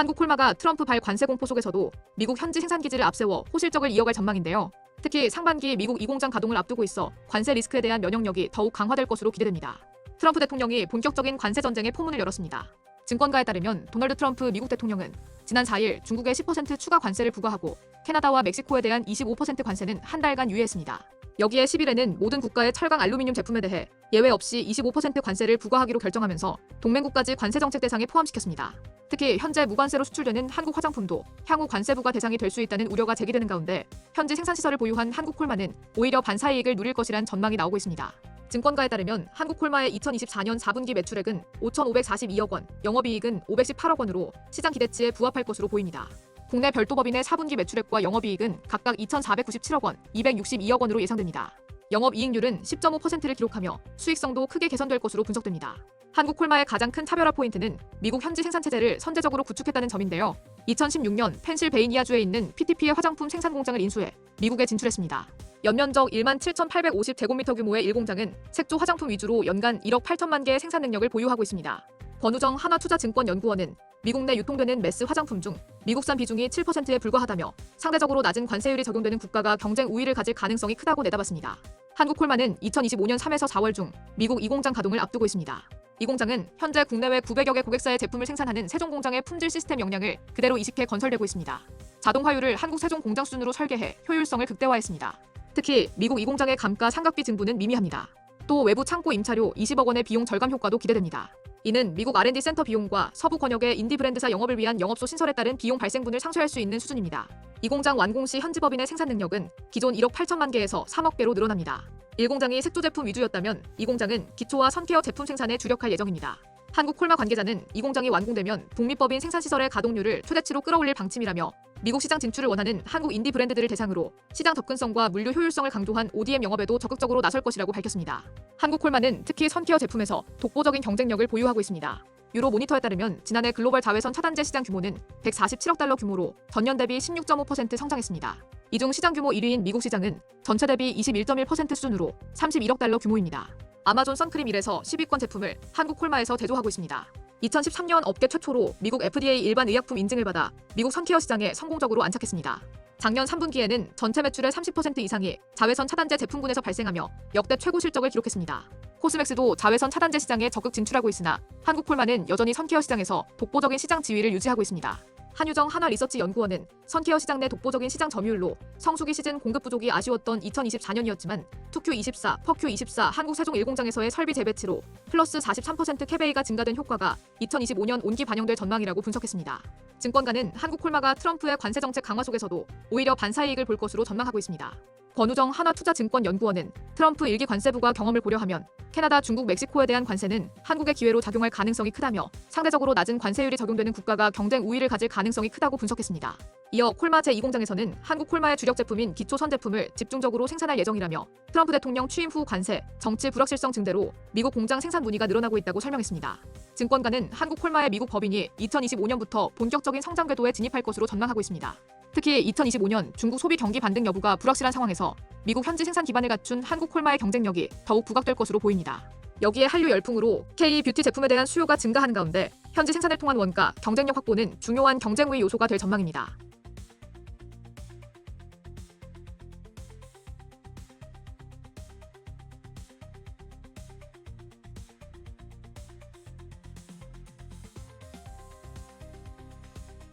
한국 콜마가 트럼프 발 관세 공포 속에서도 미국 현지 생산 기지를 앞세워 호실적을 이어갈 전망인데요. 특히 상반기 미국 이 공장 가동을 앞두고 있어 관세 리스크에 대한 면역력이 더욱 강화될 것으로 기대됩니다. 트럼프 대통령이 본격적인 관세 전쟁의 포문을 열었습니다. 증권가에 따르면 도널드 트럼프 미국 대통령은 지난 4일 중국에 10% 추가 관세를 부과하고 캐나다와 멕시코에 대한 25% 관세는 한 달간 유예했습니다. 여기에 10일에는 모든 국가의 철강 알루미늄 제품에 대해 예외 없이 25% 관세를 부과하기로 결정하면서 동맹국까지 관세 정책 대상에 포함시켰습니다. 특히 현재 무관세로 수출되는 한국 화장품도 향후 관세 부과 대상이 될 수 있다는 우려가 제기되는 가운데 현지 생산시설을 보유한 한국 콜마는 오히려 반사이익을 누릴 것이란 전망이 나오고 있습니다. 증권가에 따르면 한국 콜마의 2024년 4분기 매출액은 5,542억 원, 영업이익은 518억 원으로 시장 기대치에 부합할 것으로 보입니다. 국내 별도 법인의 4분기 매출액과 영업이익은 각각 2,497억 원, 262억 원으로 예상됩니다. 영업이익률은 10.5%를 기록하며 수익성도 크게 개선될 것으로 분석됩니다. 한국 콜마의 가장 큰 차별화 포인트는 미국 현지 생산체제를 선제적으로 구축했다는 점인데요. 2016년 펜실베이니아주에 있는 PTP의 화장품 생산 공장을 인수해 미국에 진출했습니다. 연면적 17,850제곱미터 규모의 1공장은 색조 화장품 위주로 연간 1억 8천만 개의 생산 능력을 보유하고 있습니다. 권우정 한화투자증권연구원은 미국 내 유통되는 매스 화장품 중 미국산 비중이 7%에 불과하다며 상대적으로 낮은 관세율이 적용되는 국가가 경쟁 우위를 가질 가능성이 크다고 내다봤습니다. 한국 콜마는 2025년 3에서 4월 중 미국 2공장 가동을 앞두고 있습니다. 이 공장은 현재 국내외 900여 개 고객사의 제품을 생산하는 세종공장의 품질 시스템 역량을 그대로 이식해 건설되고 있습니다. 자동 화율을 한국 세종 공장 수준으로 설계해 효율성을 극대화했습니다. 특히 미국 이 공장의 감가 상각비 증부는 미미합니다. 또 외부 창고 임차료 20억 원의 비용 절감 효과도 기대됩니다. 이는 미국 R&D 센터 비용과 서부 권역의 인디 브랜드사 영업을 위한 영업소 신설에 따른 비용 발생분을 상쇄할 수 있는 수준입니다. 이 공장 완공 시 현지 법인의 생산 능력은 기존 1억 8천만 개에서 3억 개로 늘어납니다. 1공장이 색조 제품 위주였다면 이 공장은 기초와 선케어 제품 생산에 주력할 예정입니다. 한국 콜마 관계자는 이 공장이 완공되면 북미법인 생산시설의 가동률을 최대치로 끌어올릴 방침이라며 미국 시장 진출을 원하는 한국 인디 브랜드들을 대상으로 시장 접근성과 물류 효율성을 강조한 ODM 영업에도 적극적으로 나설 것이라고 밝혔습니다. 한국 콜마는 특히 선케어 제품에서 독보적인 경쟁력을 보유하고 있습니다. 유로 모니터에 따르면 지난해 글로벌 자외선 차단제 시장 규모는 147억 달러 규모로 전년 대비 16.5% 성장했습니다. 이 중 시장 규모 1위인 미국 시장은 전체 대비 21.1% 수준으로 31억 달러 규모입니다. 아마존 선크림 1에서 10위권 제품을 한국 콜마에서 제조하고 있습니다. 2013년 업계 최초로 미국 FDA 일반 의약품 인증을 받아 미국 선케어 시장에 성공적으로 안착했습니다. 작년 3분기에는 전체 매출의 30% 이상이 자외선 차단제 제품군에서 발생하며 역대 최고 실적을 기록했습니다. 코스맥스도 자외선 차단제 시장에 적극 진출하고 있으나 한국 콜마는 여전히 선케어 시장에서 독보적인 시장 지위를 유지하고 있습니다. 한유정 한화리서치연구원은 선케어 시장 내 독보적인 시장 점유율로 성수기 시즌 공급 부족이 아쉬웠던 2024년이었지만 투큐24, 퍼큐24 한국 세종 1공장에서의 설비 재배치로 플러스 43% 캐베이가 증가된 효과가 2025년 온기 반영될 전망이라고 분석했습니다. 증권가는 한국 콜마가 트럼프의 관세 정책 강화 속에서도 오히려 반사이익을 볼 것으로 전망하고 있습니다. 권우정 한화투자증권연구원은 트럼프 1기 관세 부과 경험을 고려하면 캐나다, 중국, 멕시코에 대한 관세는 한국의 기회로 작용할 가능성이 크다며 상대적으로 낮은 관세율이 적용되는 국가가 경쟁 우위를 가질 가능성이 크다고 분석했습니다. 이어 콜마 제2공장에서는 한국 콜마의 주력 제품인 기초선 제품을 집중적으로 생산할 예정이라며 트럼프 대통령 취임 후 관세, 정치 불확실성 증대로 미국 공장 생산 문의가 늘어나고 있다고 설명했습니다. 증권가는 한국 콜마의 미국 법인이 2025년부터 본격적인 성장 궤도에 진입할 것으로 전망하고 있습니다. 특히 2025년 중국 소비 경기 반등 여부가 불확실한 상황에서 미국 현지 생산 기반을 갖춘 한국 콜마의 경쟁력이 더욱 부각될 것으로 보입니다. 여기에 한류 열풍으로 K-뷰티 제품에 대한 수요가 증가하는 가운데 현지 생산을 통한 원가, 경쟁력 확보는 중요한 경쟁 우위 요소가 될 전망입니다.